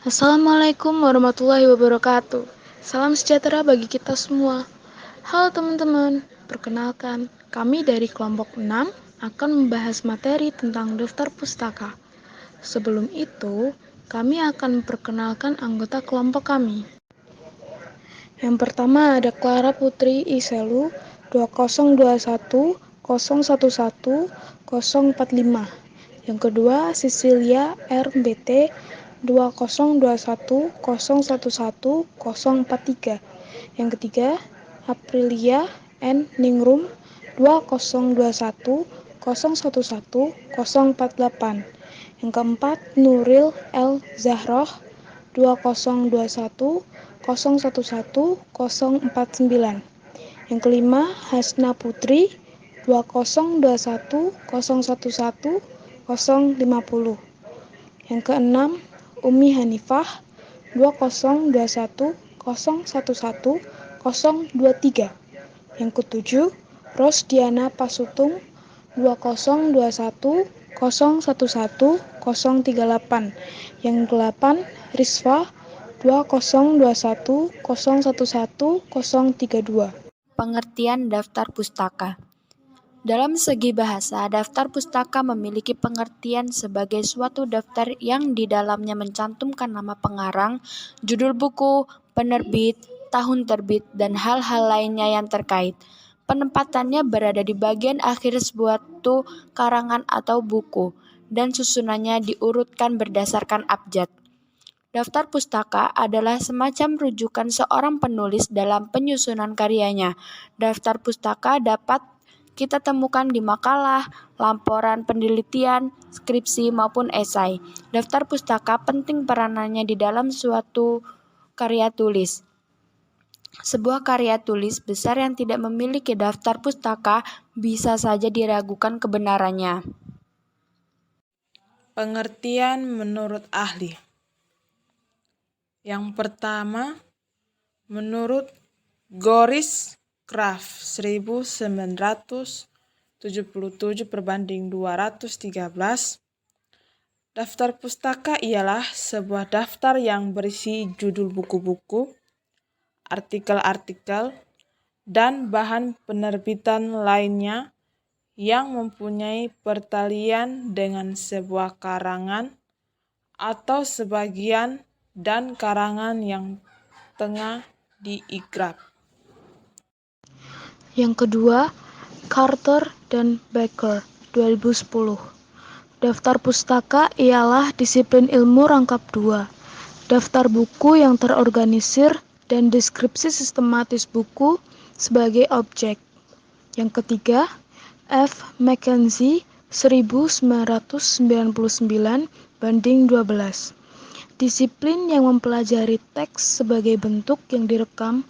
Assalamualaikum warahmatullahi wabarakatuh. Salam sejahtera bagi kita semua. Halo teman-teman, perkenalkan, kami dari kelompok 6 akan membahas materi tentang daftar pustaka. Sebelum itu, kami akan memperkenalkan anggota kelompok kami. Yang pertama ada Clara Putri Iselu 2021 011 045. Yang kedua Cecilia RBT 2021 011 043. Yang ketiga Aprilia N Ningrum 2021 011 048. Yang keempat Nuril L Zahroh 2021 011 049. Yang kelima Hasna Putri 2021 011 050. Yang keenam Umi Hanifah 2021 011 023. Yang ketujuh Rosdiana Pasutung 2021 011 038. Yang delapan Rizwa 2021 011 032. Pengertian daftar pustaka. Dalam segi bahasa, daftar pustaka memiliki pengertian sebagai suatu daftar yang di dalamnya mencantumkan nama pengarang, judul buku, penerbit, tahun terbit, dan hal-hal lainnya yang terkait. Penempatannya berada di bagian akhir suatu karangan atau buku, dan susunannya diurutkan berdasarkan abjad. Daftar pustaka adalah semacam rujukan seorang penulis dalam penyusunan karyanya. Daftar pustaka dapat kita temukan di makalah, laporan penelitian, skripsi, maupun esai. Daftar pustaka penting peranannya di dalam suatu karya tulis. Sebuah karya tulis besar yang tidak memiliki daftar pustaka bisa saja diragukan kebenarannya. Pengertian menurut ahli. Yang pertama, menurut Goris Kraft 1977/213, daftar pustaka ialah sebuah daftar yang berisi judul buku-buku, artikel-artikel, dan bahan penerbitan lainnya yang mempunyai pertalian dengan sebuah karangan atau sebagian dan karangan yang tengah diikrab. Yang kedua, Carter dan Baker 2010. Daftar pustaka ialah disiplin ilmu rangkap 2. Daftar buku yang terorganisir dan deskripsi sistematis buku sebagai objek. Yang ketiga, F. Mackenzie 1999/12. Disiplin yang mempelajari teks sebagai bentuk yang direkam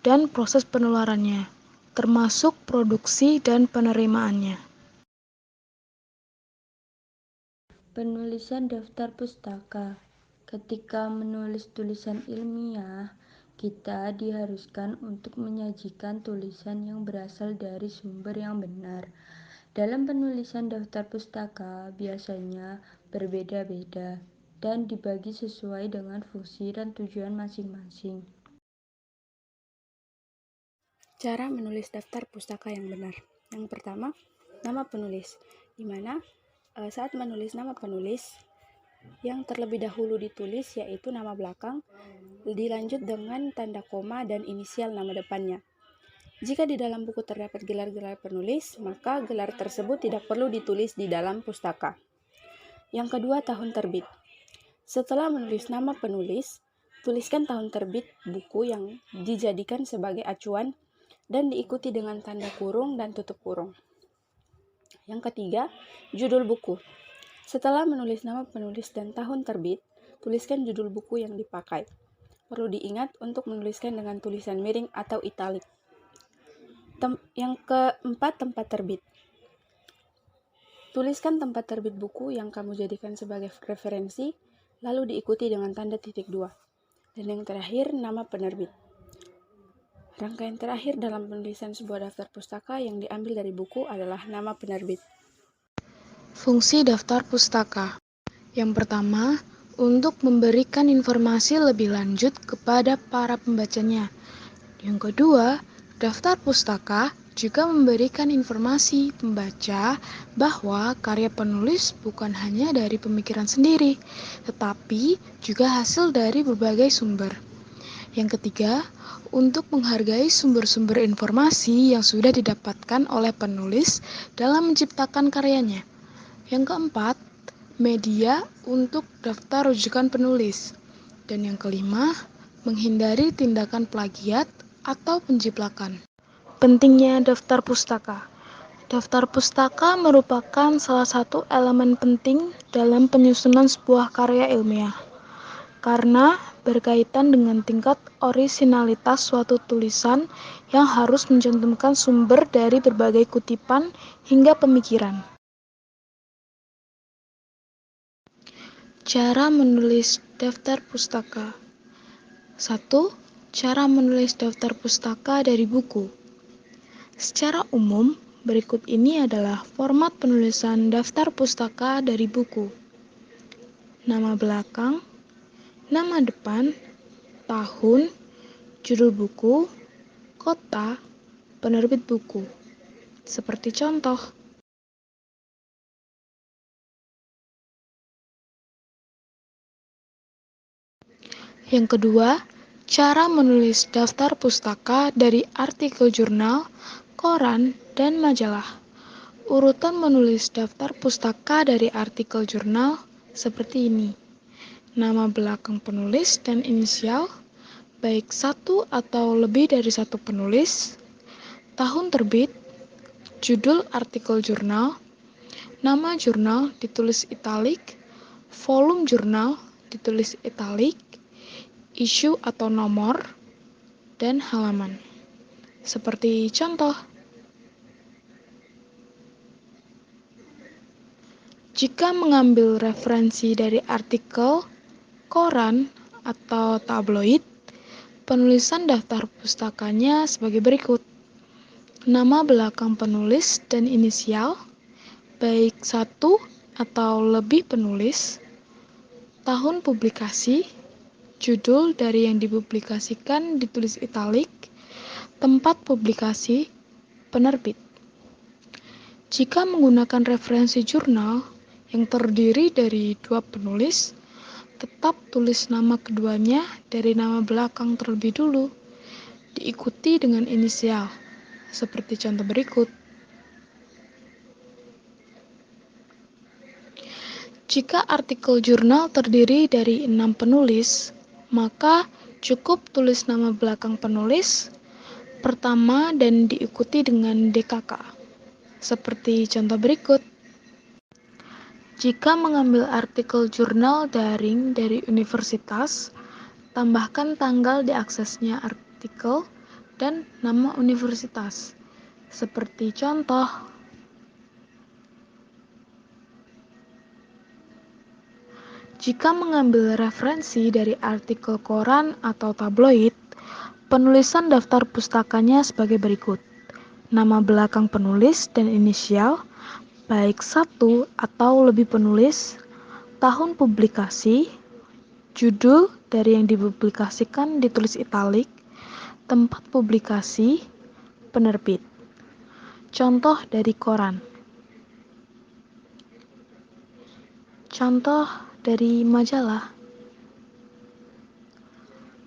dan proses penularannya, termasuk produksi dan penerimaannya. Penulisan daftar pustaka. Ketika menulis tulisan ilmiah, kita diharuskan untuk menyajikan tulisan yang berasal dari sumber yang benar. Dalam penulisan daftar pustaka biasanya berbeda-beda dan dibagi sesuai dengan fungsi dan tujuan masing-masing. Cara menulis daftar pustaka yang benar. Yang pertama, nama penulis, di mana saat menulis nama penulis, yang terlebih dahulu ditulis yaitu nama belakang, dilanjut dengan tanda koma dan inisial nama depannya. Jika di dalam buku terdapat gelar-gelar penulis, maka gelar tersebut tidak perlu ditulis di dalam pustaka. Yang kedua, tahun terbit. Setelah menulis nama penulis, tuliskan tahun terbit buku yang dijadikan sebagai acuan dan diikuti dengan tanda kurung dan tutup kurung. Yang ketiga, judul buku. Setelah menulis nama penulis dan tahun terbit, tuliskan judul buku yang dipakai. Perlu diingat untuk menuliskan dengan tulisan miring atau italik. Yang keempat, tempat terbit. Tuliskan tempat terbit buku yang kamu jadikan sebagai referensi, lalu diikuti dengan tanda titik 2. Dan yang terakhir, nama penerbit. Rangkaian terakhir dalam penulisan sebuah daftar pustaka yang diambil dari buku adalah nama penerbit. Fungsi daftar pustaka. Yang pertama, untuk memberikan informasi lebih lanjut kepada para pembacanya. Yang kedua, daftar pustaka juga memberikan informasi pembaca bahwa karya penulis bukan hanya dari pemikiran sendiri, tetapi juga hasil dari berbagai sumber. Yang ketiga, untuk menghargai sumber-sumber informasi yang sudah didapatkan oleh penulis dalam menciptakan karyanya. Yang keempat, media untuk daftar rujukan penulis. Dan yang kelima, menghindari tindakan plagiat atau penjiplakan. Pentingnya daftar pustaka. Daftar pustaka merupakan salah satu elemen penting dalam penyusunan sebuah karya ilmiah, karena berkaitan dengan tingkat orisinalitas suatu tulisan yang harus mencantumkan sumber dari berbagai kutipan hingga pemikiran. Cara menulis daftar pustaka. 1. Cara menulis daftar pustaka dari buku. Secara umum, berikut ini adalah format penulisan daftar pustaka dari buku. Nama belakang, nama depan, tahun, judul buku, kota, penerbit buku. Seperti contoh. Yang kedua, cara menulis daftar pustaka dari artikel jurnal, koran, dan majalah. Urutan menulis daftar pustaka dari artikel jurnal seperti ini. Nama belakang penulis dan inisial, baik satu atau lebih dari satu penulis, tahun terbit, judul artikel jurnal, nama jurnal ditulis italik, volume jurnal ditulis italik, isu atau nomor, dan halaman. Seperti contoh. Jika mengambil referensi dari artikel, koran, atau tabloid, penulisan daftar pustakanya sebagai berikut. Nama belakang penulis dan inisial, baik satu atau lebih penulis, tahun publikasi, judul dari yang dipublikasikan ditulis italik, tempat publikasi, penerbit. Jika menggunakan referensi jurnal yang terdiri dari dua penulis, tetap tulis nama keduanya dari nama belakang terlebih dulu, diikuti dengan inisial, seperti contoh berikut. Jika artikel jurnal terdiri dari 6 penulis, maka cukup tulis nama belakang penulis pertama dan diikuti dengan DKK. Seperti contoh berikut. Jika mengambil artikel jurnal daring dari universitas, tambahkan tanggal diaksesnya artikel dan nama universitas. Seperti contoh. Jika mengambil referensi dari artikel koran atau tabloid, penulisan daftar pustakanya sebagai berikut. Nama belakang penulis dan inisial, baik satu atau lebih penulis, tahun publikasi, judul dari yang dipublikasikan ditulis italik, tempat publikasi, penerbit. Contoh dari koran. Contoh dari majalah.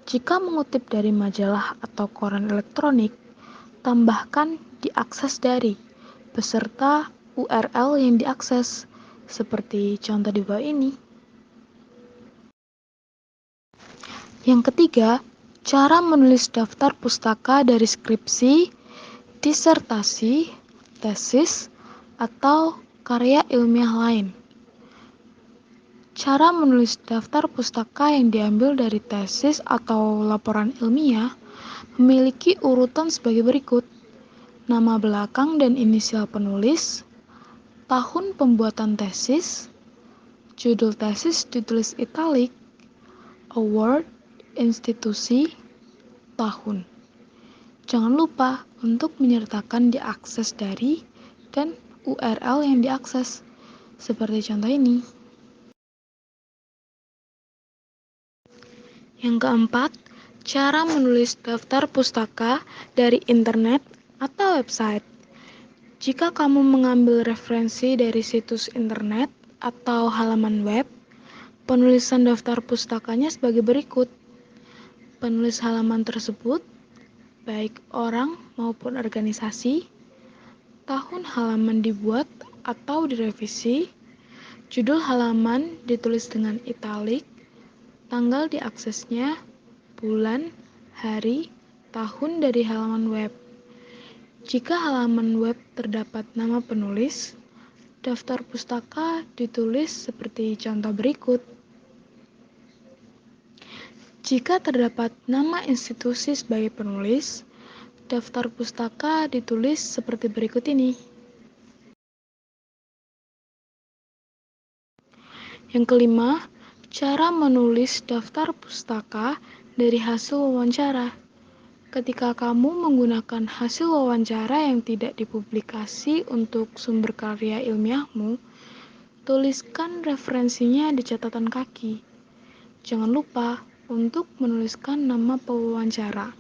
Jika mengutip dari majalah atau koran elektronik, tambahkan diakses dari beserta URL yang diakses, seperti contoh di bawah ini. Yang ketiga, cara menulis daftar pustaka dari skripsi, disertasi, tesis, atau karya ilmiah lain. Cara menulis daftar pustaka yang diambil dari tesis atau laporan ilmiah memiliki urutan sebagai berikut. Nama belakang dan inisial penulis, tahun pembuatan tesis, judul tesis ditulis italik, award, institusi, tahun. Jangan lupa untuk menyertakan diakses dari dan URL yang diakses, seperti contoh ini. Yang keempat, cara menulis daftar pustaka dari internet atau website. Jika kamu mengambil referensi dari situs internet atau halaman web, penulisan daftar pustakanya sebagai berikut. Penulis halaman tersebut, baik orang maupun organisasi, tahun halaman dibuat atau direvisi, judul halaman ditulis dengan italik, tanggal diaksesnya, bulan, hari, tahun dari halaman web. Jika halaman web terdapat nama penulis, daftar pustaka ditulis seperti contoh berikut. Jika terdapat nama institusi sebagai penulis, daftar pustaka ditulis seperti berikut ini. Yang kelima, cara menulis daftar pustaka dari hasil wawancara. Ketika kamu menggunakan hasil wawancara yang tidak dipublikasi untuk sumber karya ilmiahmu, tuliskan referensinya di catatan kaki. Jangan lupa untuk menuliskan nama pewawancara.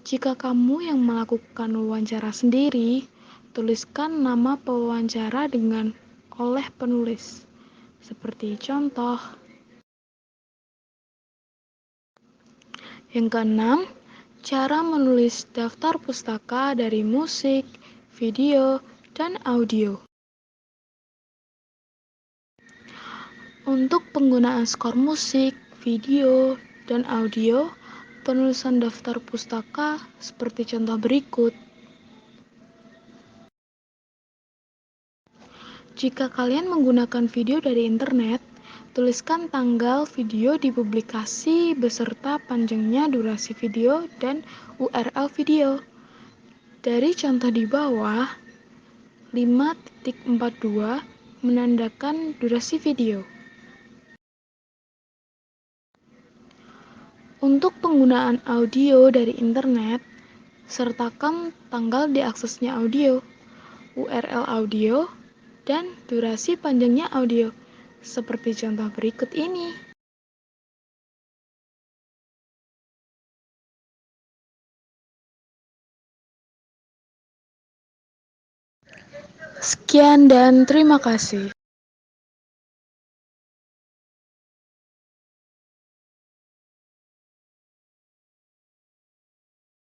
Jika kamu yang melakukan wawancara sendiri, tuliskan nama pewawancara dengan oleh penulis. Seperti contoh. Yang keenam, cara menulis daftar pustaka dari musik, video, dan audio. Untuk penggunaan skor musik, video, dan audio, penulisan daftar pustaka seperti contoh berikut. Jika kalian menggunakan video dari internet, tuliskan tanggal video dipublikasi beserta panjangnya durasi video dan URL video. Dari contoh di bawah, 5.42 menandakan durasi video. Untuk penggunaan audio dari internet, sertakan tanggal diaksesnya audio, URL audio, dan durasi panjangnya audio, seperti contoh berikut ini. Sekian dan terima kasih.